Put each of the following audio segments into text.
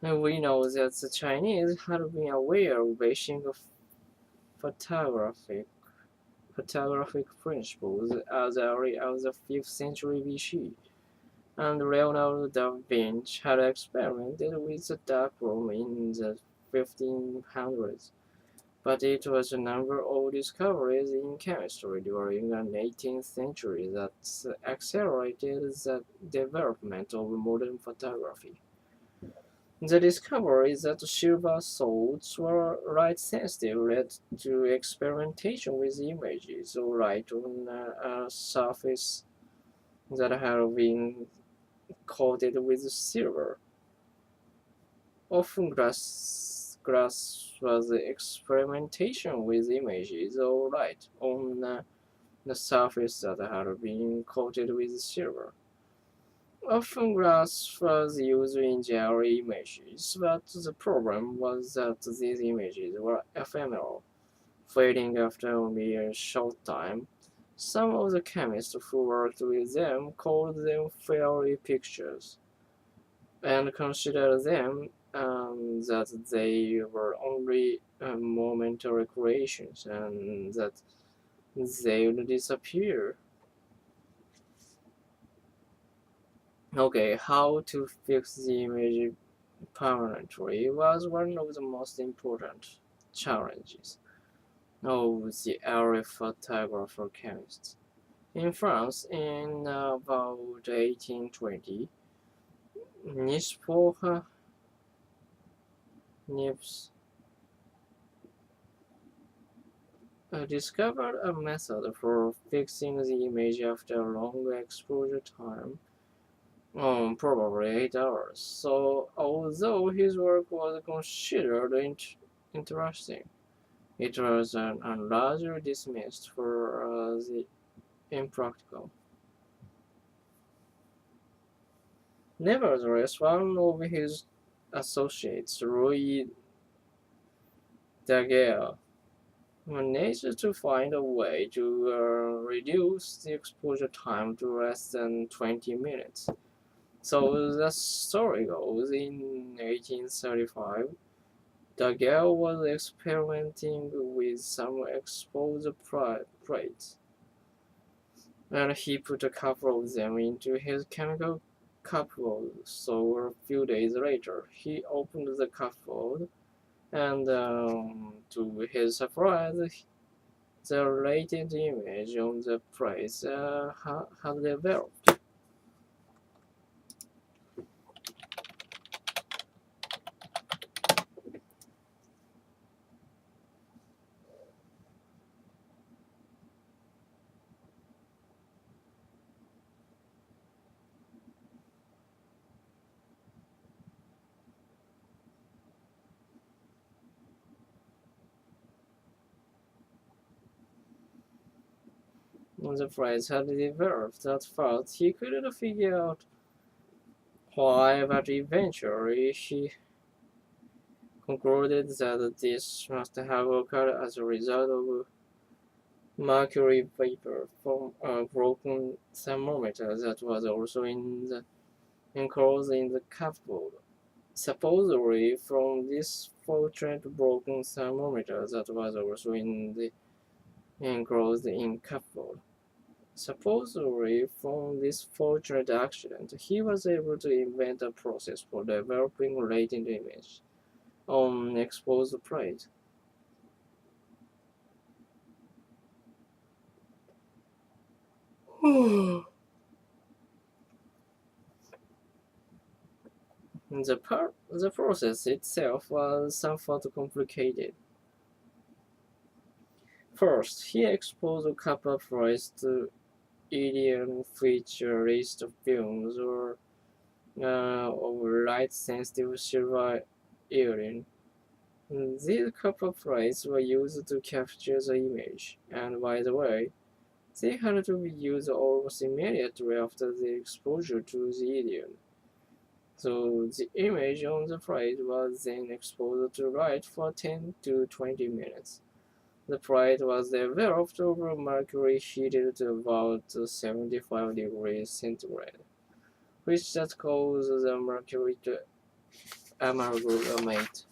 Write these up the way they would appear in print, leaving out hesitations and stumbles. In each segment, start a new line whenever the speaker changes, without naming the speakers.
We know that the Chinese had been aware of Beijing photographic photographic principles as early as the 5th century BC, and Leonardo da Vinci had experimented with the darkroom in the 1500s. But it was a number of discoveries in chemistry during the 18th century that accelerated the development of modern photography. The discovery that silver salts were light sensitive led to experimentation with images of light on a surface that had been coated with silver. Often glass was experimentation with images of light on the surface that had been coated with silver. Often glass was used in jelly images, but the problem was that these images were ephemeral, fading after only a short time. Some of the chemists who worked with them called them fairy pictures and considered them that they were only momentary creations and that they would disappear. Okay, how to fix the image permanently was one of the most important challenges of the early photographer chemists. In France, in about 1820, Nisport Nips discovered a method for fixing the image after a long exposure time, probably 8 hours. So, although his work was considered interesting, it was largely dismissed for the impractical. Nevertheless, one of his associates, Louis Daguerre, managed to find a way to reduce the exposure time to less than 20 minutes. So the story goes, in 1835, Daguerre was experimenting with some exposed plates, and he put a couple of them into his chemical cupboard. So a few days later, he opened the cupboard, and to his surprise, the latent image on the plates had developed. The plates had developed. At first, he couldn't figure out why, but eventually he concluded that this must have occurred as a result of mercury vapor from a broken thermometer that was also enclosed in the cupboard. Supposedly, from this fortunate broken thermometer that was also enclosed in cupboard. Supposedly, from this fortunate accident, he was able to invent a process for developing latent image on exposed plate. The process itself was somewhat complicated. First, he exposed copper plates to iron feature list films or of light-sensitive silver iron. These copper plates were used to capture the image, and by the way, they had to be used almost immediately after the exposure to the iron. So the image on the plate was then exposed to light for 10 to 20 minutes. The plate was developed over mercury heated to about 75 degrees centigrade, which that caused the mercury to amalgamate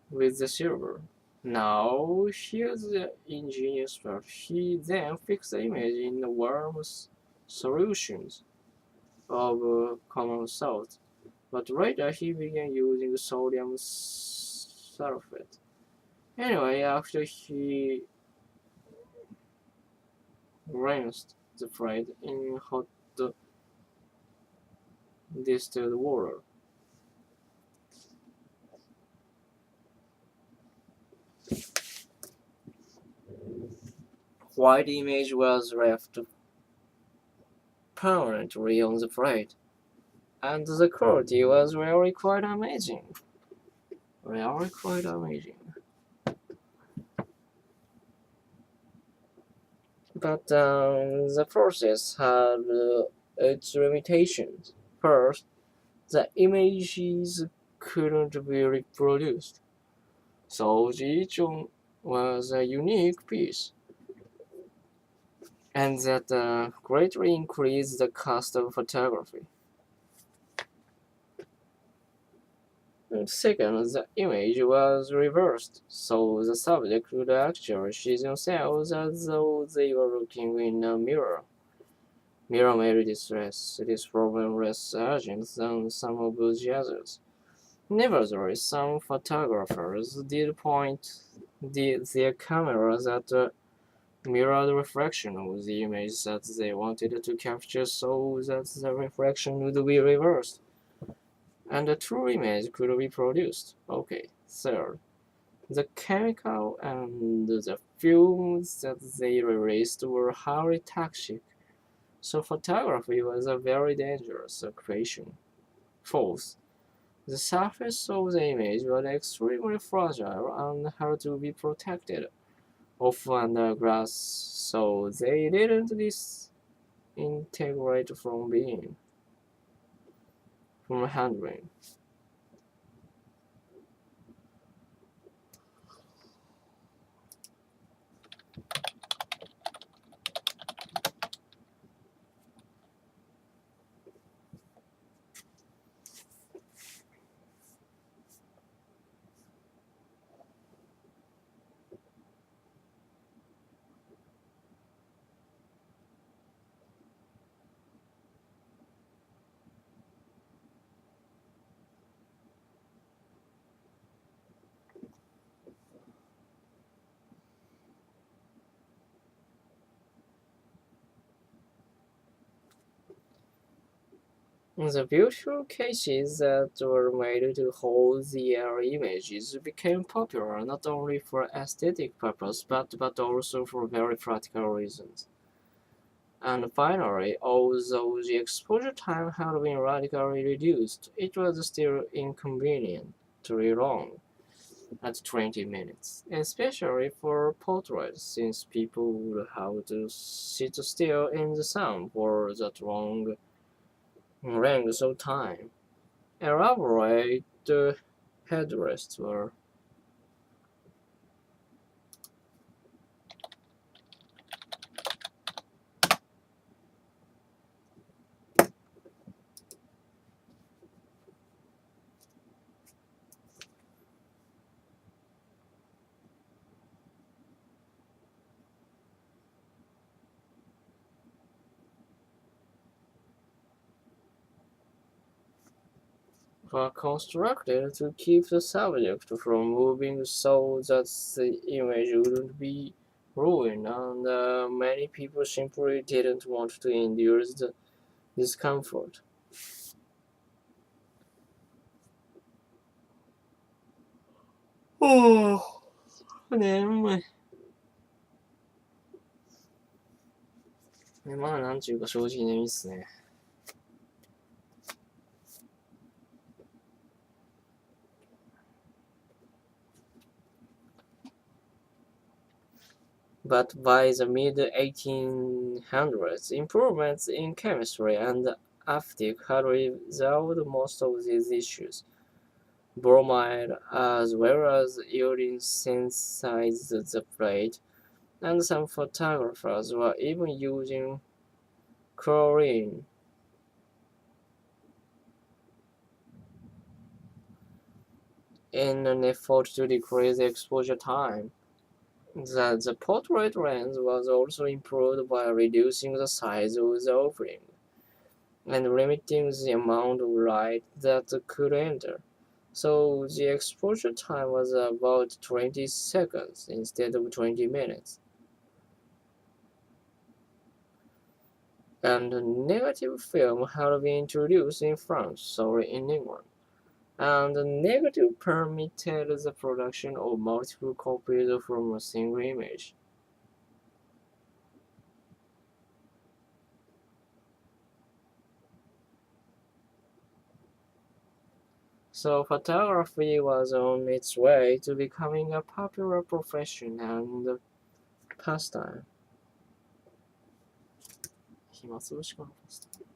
with the silver. Now here's the ingenious part. He then fixed the image in the warm solutions of common salt, but later he began using sodium sulfate. Anyway, after he rinsed the fluid in hot distilled water, white image was left permanently on the plate, and the quality was really quite amazing. Really quite amazing. But the process had its limitations. First, the images couldn't be reproduced, so each one was a unique piece, and that greatly increased the cost of photography. And second, the image was reversed, so the subject would actually see themselves as though they were looking in a mirror. Mirror made this problem less urgent than some of the others. Nevertheless, some photographers did point their cameras at the mirrored reflection of the image that they wanted to capture so that the reflection would be reversed, and a true image could be produced. Okay, third, the chemical and the fumes that they released were highly toxic, so photography was a very dangerous occupation. Fourth, the surface of the image was extremely fragile and had to be protected, often under glass, so they didn't disintegrate from handling. The virtual cases that were made to hold the air images became popular not only for aesthetic purposes but also for very practical reasons. And finally, although the exposure time had been radically reduced, it was still inconveniently long at 20 minutes, especially for portraits, since people would have to sit still in the sun for that long length of time. Elaborate headrests were constructed to keep the subject from moving so that the image wouldn't be ruined, and many people simply didn't want to endure the discomfort. Oh, 眠い。まあなんちゅうか正直眠いっすね。But by the mid-1800s, improvements in chemistry and optics had resolved most of these issues. Bromide, as well as iodine, synthesized the plate, and some photographers were even using chlorine in an effort to decrease the exposure time. The portrait lens was also improved by reducing the size of the opening and limiting the amount of light that could enter. So the exposure time was about 20 seconds instead of 20 minutes. And negative film had been introduced in France, sorry, in England. And negative permitted the production of multiple copies from a single image. So photography was on its way to becoming a popular profession and pastime. 暇つぶしかな、パスタ。